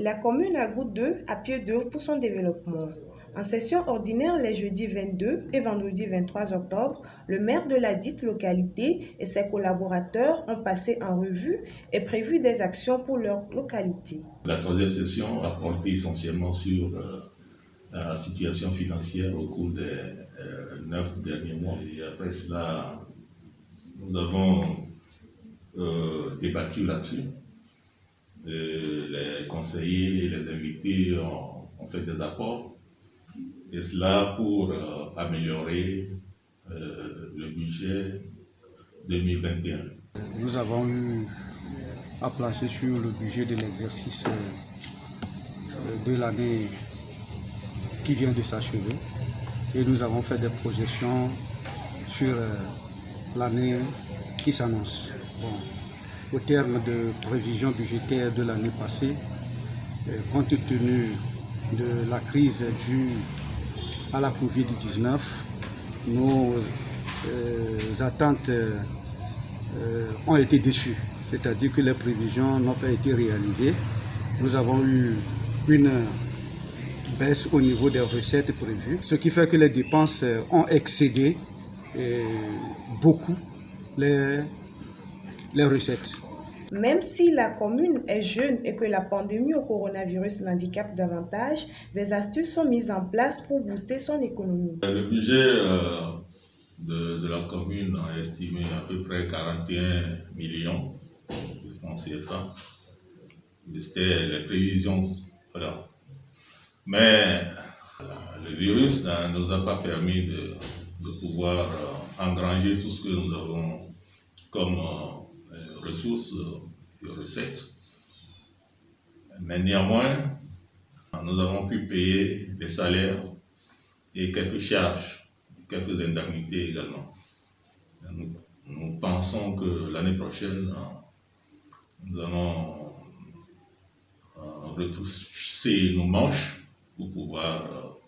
La commune a Goutte d'œuf à pied d'œuvre pour son développement. En session ordinaire les jeudis 22 et vendredi 23 octobre, le maire de la dite localité et ses collaborateurs ont passé en revue et prévu des actions pour leur localité. La troisième session a porté essentiellement sur la situation financière au cours des 9 derniers mois. Et après cela, nous avons débattu là-dessus. Les conseillers et les invités ont fait des apports, et cela pour améliorer le budget 2021. Nous avons eu à plancher sur le budget de l'exercice de l'année qui vient de s'achever, et nous avons fait des projections sur l'année qui s'annonce. Au terme de prévisions budgétaires de l'année passée, compte tenu de la crise due à la Covid-19, nos attentes ont été déçues, c'est-à-dire que les prévisions n'ont pas été réalisées. Nous avons eu une baisse au niveau des recettes prévues, ce qui fait que les dépenses ont excédé beaucoup les recettes. Même si la commune est jeune et que la pandémie au coronavirus l'handicape davantage, des astuces sont mises en place pour booster son économie. Le budget de la commune a estimé à peu près 41 millions de francs CFA. C'était les prévisions. Voilà. Mais le virus ne nous a pas permis de pouvoir engranger tout ce que nous avons comme ressources et recettes. Mais néanmoins, nous avons pu payer des salaires et quelques charges, quelques indemnités également. Nous pensons que l'année prochaine, nous allons retrousser nos manches pour pouvoir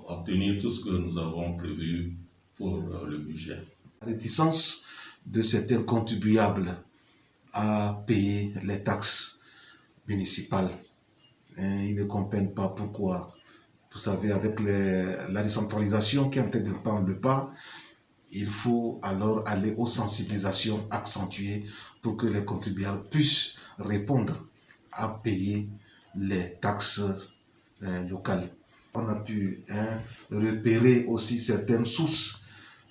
obtenir tout ce que nous avons prévu pour le budget. La réticence de certains contribuables à payer les taxes municipales. Ils ne comprennent pas pourquoi. Vous savez, avec la décentralisation qui est en train de prendre le pas, il faut alors aller aux sensibilisations accentuées pour que les contribuables puissent répondre à payer les taxes locales. On a pu repérer aussi certaines sources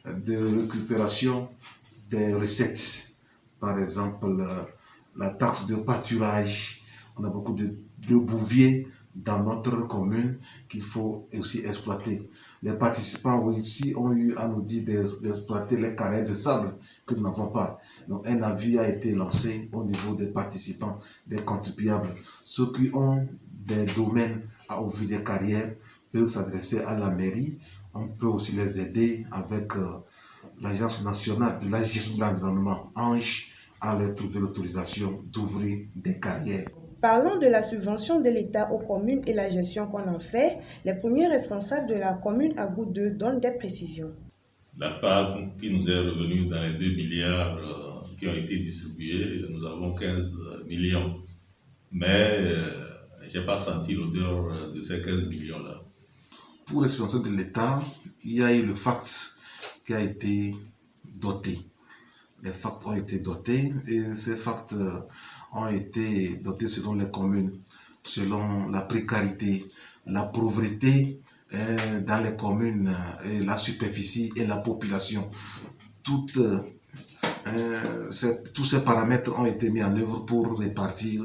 de récupération des recettes. Par exemple, la taxe de pâturage. On a beaucoup de bouviers dans notre commune qu'il faut aussi exploiter. Les participants aussi ont eu à nous dire d'exploiter les carrières de sable que nous n'avons pas. Donc un avis a été lancé au niveau des participants, des contribuables. Ceux qui ont des domaines à ouvrir des carrières peuvent s'adresser à la mairie. On peut aussi les aider avec l'Agence nationale de la gestion de l'environnement, ANGE, à leur trouver l'autorisation d'ouvrir des carrières. Parlons de la subvention de l'État aux communes et la gestion qu'on en fait. Les premiers responsables de la commune à Goutte d'œuf donnent des précisions. La part qui nous est revenue dans les 2 milliards qui ont été distribués, nous avons 15 millions. Mais je n'ai pas senti l'odeur de ces 15 millions-là. Pour les subventions de l'État, il y a eu le FACT qui a été doté. Les FACT ont été dotés et ces FACT ont été dotés selon les communes, selon la précarité, la pauvreté dans les communes, et la superficie et la population. Tous ces paramètres ont été mis en œuvre pour répartir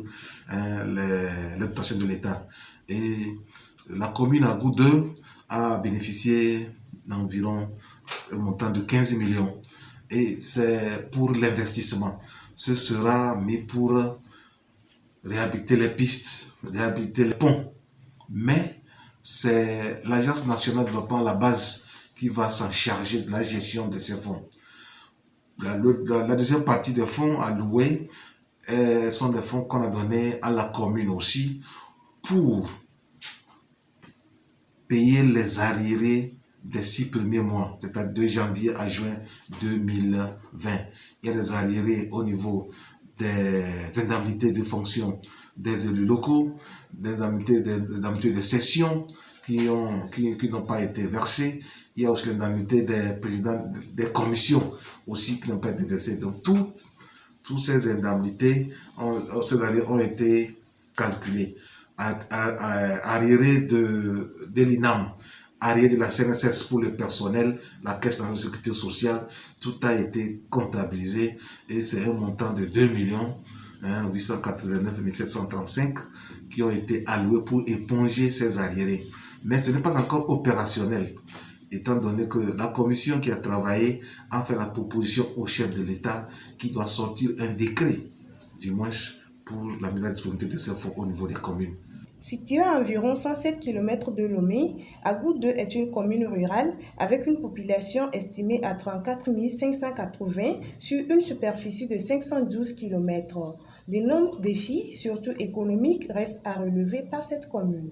les dotations de l'État. Et la commune à Goutte d'œuf a bénéficié d'environ un montant de 15 millions. Et c'est pour l'investissement. Ce sera mis pour réhabiliter les pistes, réhabiliter les ponts. Mais c'est l'Agence nationale de développement à la base qui va s'en charger de la gestion de ces fonds. La deuxième partie des fonds alloués sont des fonds qu'on a donnés à la commune aussi pour payer les arriérés des 6 premiers mois, c'est-à-dire de janvier à juin 2020. Il y a des arriérés au niveau des indemnités de fonction des élus locaux, des indemnités de session qui n'ont pas été versées. Il y a aussi l'indemnité des présidents des commissions aussi qui n'ont pas été versées. Donc toutes ces indemnités ont été calculées. Arriéré de l'INAM, arriéré de la CNSS pour le personnel, la Caisse nationale de sécurité sociale, tout a été comptabilisé et c'est un montant de 2 889 735 qui ont été alloués pour éponger ces arriérés. Mais ce n'est pas encore opérationnel, étant donné que la commission qui a travaillé a fait la proposition au chef de l'État qui doit sortir un décret, du moins pour la mise à disponibilité de ces fonds au niveau des communes. Située à environ 107 km de Lomé, Agou 2 est une commune rurale avec une population estimée à 34 580 sur une superficie de 512 km. D'énormes défis, surtout économiques, restent à relever par cette commune.